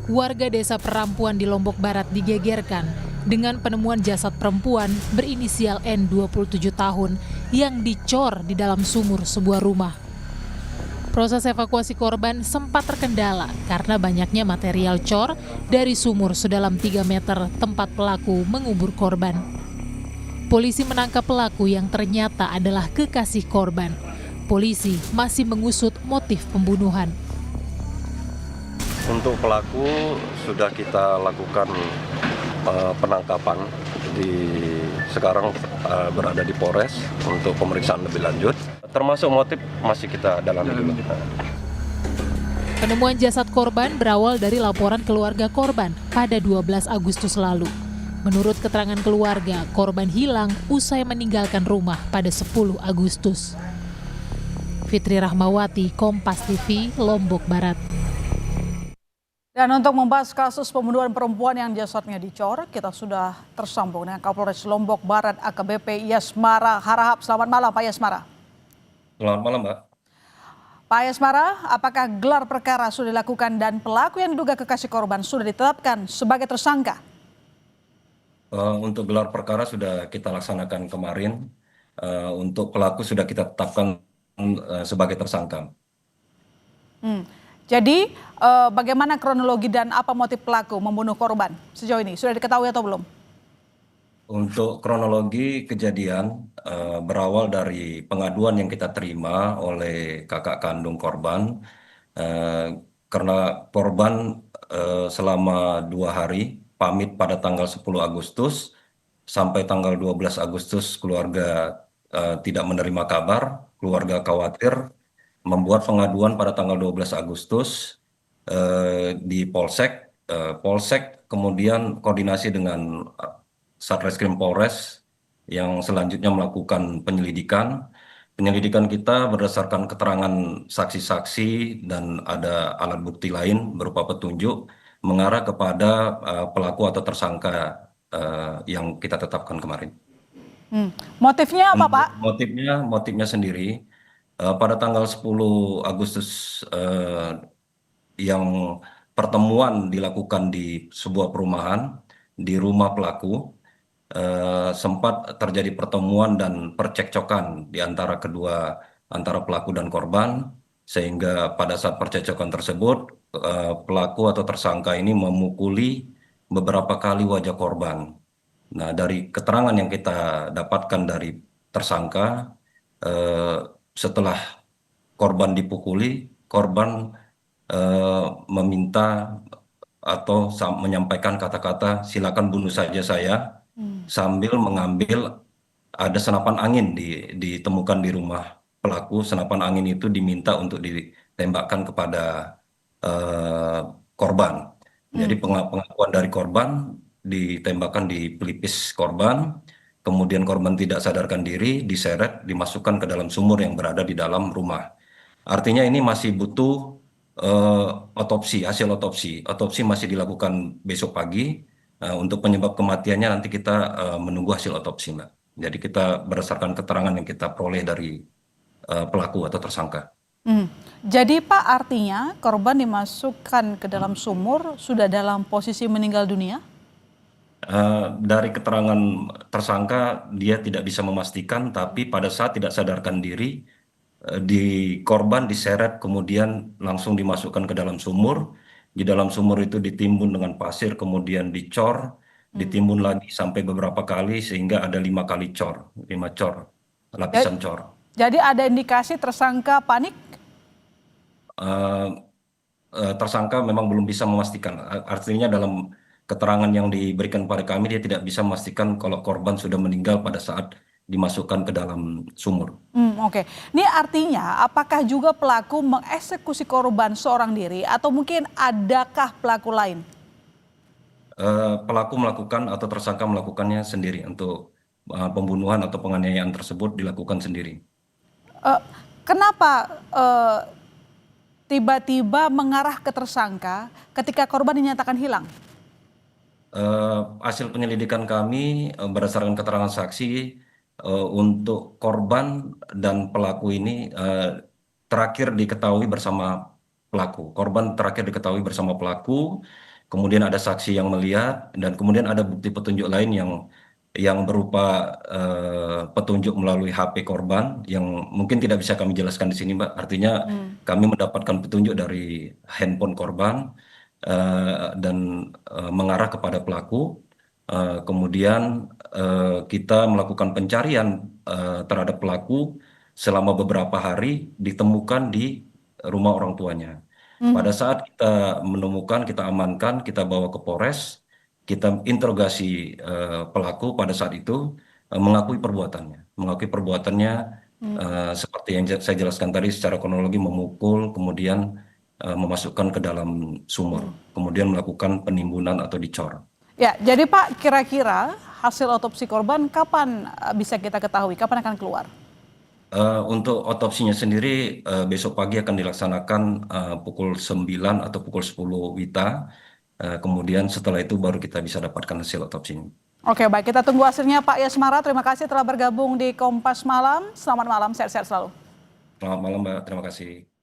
Warga desa Perampuan di Lombok Barat digegerkan dengan penemuan jasad perempuan berinisial N 27 tahun yang dicor di dalam sumur sebuah rumah. Proses evakuasi korban sempat terkendala karena banyaknya material cor dari sumur sedalam 3 meter tempat pelaku mengubur korban. Polisi menangkap pelaku yang ternyata adalah kekasih korban. Polisi masih mengusut motif pembunuhan. Untuk pelaku sudah kita lakukan penangkapan, sekarang berada di Polres untuk pemeriksaan lebih lanjut. Termasuk motif masih kita dalami dulu. Penemuan jasad korban berawal dari laporan keluarga korban pada 12 Agustus lalu. Menurut keterangan keluarga, korban hilang usai meninggalkan rumah pada 10 Agustus. Fitri Rahmawati, Kompas TV, Lombok Barat. Dan untuk membahas kasus pembunuhan perempuan yang jasadnya dicor, kita sudah tersambung dengan Kapolres Lombok Barat AKBP Yasmara Harahap. Selamat malam Pak Yasmara. Selamat malam Mbak. Pak Yasmara, apakah gelar perkara sudah dilakukan dan pelaku yang diduga kekasih korban sudah ditetapkan sebagai tersangka? Untuk gelar perkara sudah kita laksanakan kemarin. Untuk pelaku sudah kita tetapkan sebagai tersangka. Jadi bagaimana kronologi dan apa motif pelaku membunuh korban sejauh ini? Sudah diketahui atau belum? Untuk kronologi kejadian berawal dari pengaduan yang kita terima oleh kakak kandung korban. Karena korban selama 2 hari pamit pada tanggal 10 Agustus sampai tanggal 12 Agustus keluarga tidak menerima kabar, keluarga khawatir, membuat pengaduan pada tanggal 12 Agustus di Polsek. Polsek kemudian koordinasi dengan Satreskrim Polres yang selanjutnya melakukan penyelidikan. Penyelidikan kita berdasarkan keterangan saksi-saksi dan ada alat bukti lain berupa petunjuk mengarah kepada pelaku atau tersangka yang kita tetapkan kemarin. Motifnya apa Pak? Motifnya sendiri pada tanggal 10 Agustus yang pertemuan dilakukan di sebuah perumahan di rumah pelaku. Sempat terjadi pertemuan dan percekcokan di antara antara pelaku dan korban, sehingga pada saat percekcokan tersebut pelaku atau tersangka ini memukuli beberapa kali wajah korban. Nah, dari keterangan yang kita dapatkan dari tersangka, setelah korban dipukuli, korban meminta atau menyampaikan kata-kata silakan bunuh saja saya, sambil mengambil ada senapan angin ditemukan di rumah pelaku. Senapan angin itu diminta untuk ditembakkan kepada korban. Jadi pengakuan dari korban ditembakkan di pelipis korban, kemudian korban tidak sadarkan diri, diseret, dimasukkan ke dalam sumur yang berada di dalam rumah. Artinya ini masih butuh otopsi, hasil otopsi. Otopsi masih dilakukan besok pagi. Untuk penyebab kematiannya nanti kita menunggu hasil otopsi, Mbak. Jadi kita berdasarkan keterangan yang kita peroleh dari pelaku atau tersangka. Jadi Pak, artinya korban dimasukkan ke dalam sumur sudah dalam posisi meninggal dunia? Dari keterangan tersangka dia tidak bisa memastikan, tapi pada saat tidak sadarkan diri, di korban diseret kemudian langsung dimasukkan ke dalam sumur. Di dalam sumur itu ditimbun dengan pasir, kemudian dicor, ditimbun lagi sampai beberapa kali sehingga ada 5 kali cor, 5 cor, lapisan cor. Jadi ada indikasi tersangka panik? Eh, Tersangka memang belum bisa memastikan. Artinya dalam keterangan yang diberikan pada kami dia tidak bisa memastikan kalau korban sudah meninggal pada saat dimasukkan ke dalam sumur. Oke. Ini artinya apakah juga pelaku mengeksekusi korban seorang diri atau mungkin adakah pelaku lain? Pelaku melakukan atau tersangka melakukannya sendiri. Untuk pembunuhan atau penganiayaan tersebut dilakukan sendiri. Kenapa tiba-tiba mengarah ke tersangka ketika korban dinyatakan hilang? Hasil penyelidikan kami berdasarkan keterangan saksi, untuk korban dan pelaku ini terakhir diketahui bersama pelaku. Korban terakhir diketahui bersama pelaku kemudian ada saksi yang melihat, dan kemudian ada bukti petunjuk lain yang berupa petunjuk melalui HP korban yang mungkin tidak bisa kami jelaskan di sini, Mbak. Artinya kami mendapatkan petunjuk dari handphone korban dan mengarah kepada pelaku. Kemudian kita melakukan pencarian terhadap pelaku selama beberapa hari, ditemukan di rumah orang tuanya. Pada saat kita menemukan, kita amankan, kita bawa ke Polres, kita interogasi pelaku pada saat itu mengakui perbuatannya seperti yang saya jelaskan tadi secara kronologi, memukul, kemudian memasukkan ke dalam sumur, kemudian melakukan penimbunan atau dicor. Ya, jadi Pak, kira-kira hasil otopsi korban kapan bisa kita ketahui? Kapan akan keluar? Untuk otopsinya sendiri besok pagi akan dilaksanakan pukul 9 atau pukul 10 WITA. Kemudian setelah itu baru kita bisa dapatkan hasil otopsinya. Oke, baik, kita tunggu hasilnya Pak Yasmara. Terima kasih telah bergabung di Kompas Malam. Selamat malam, sehat-sehat selalu. Selamat malam, Mbak. Terima kasih.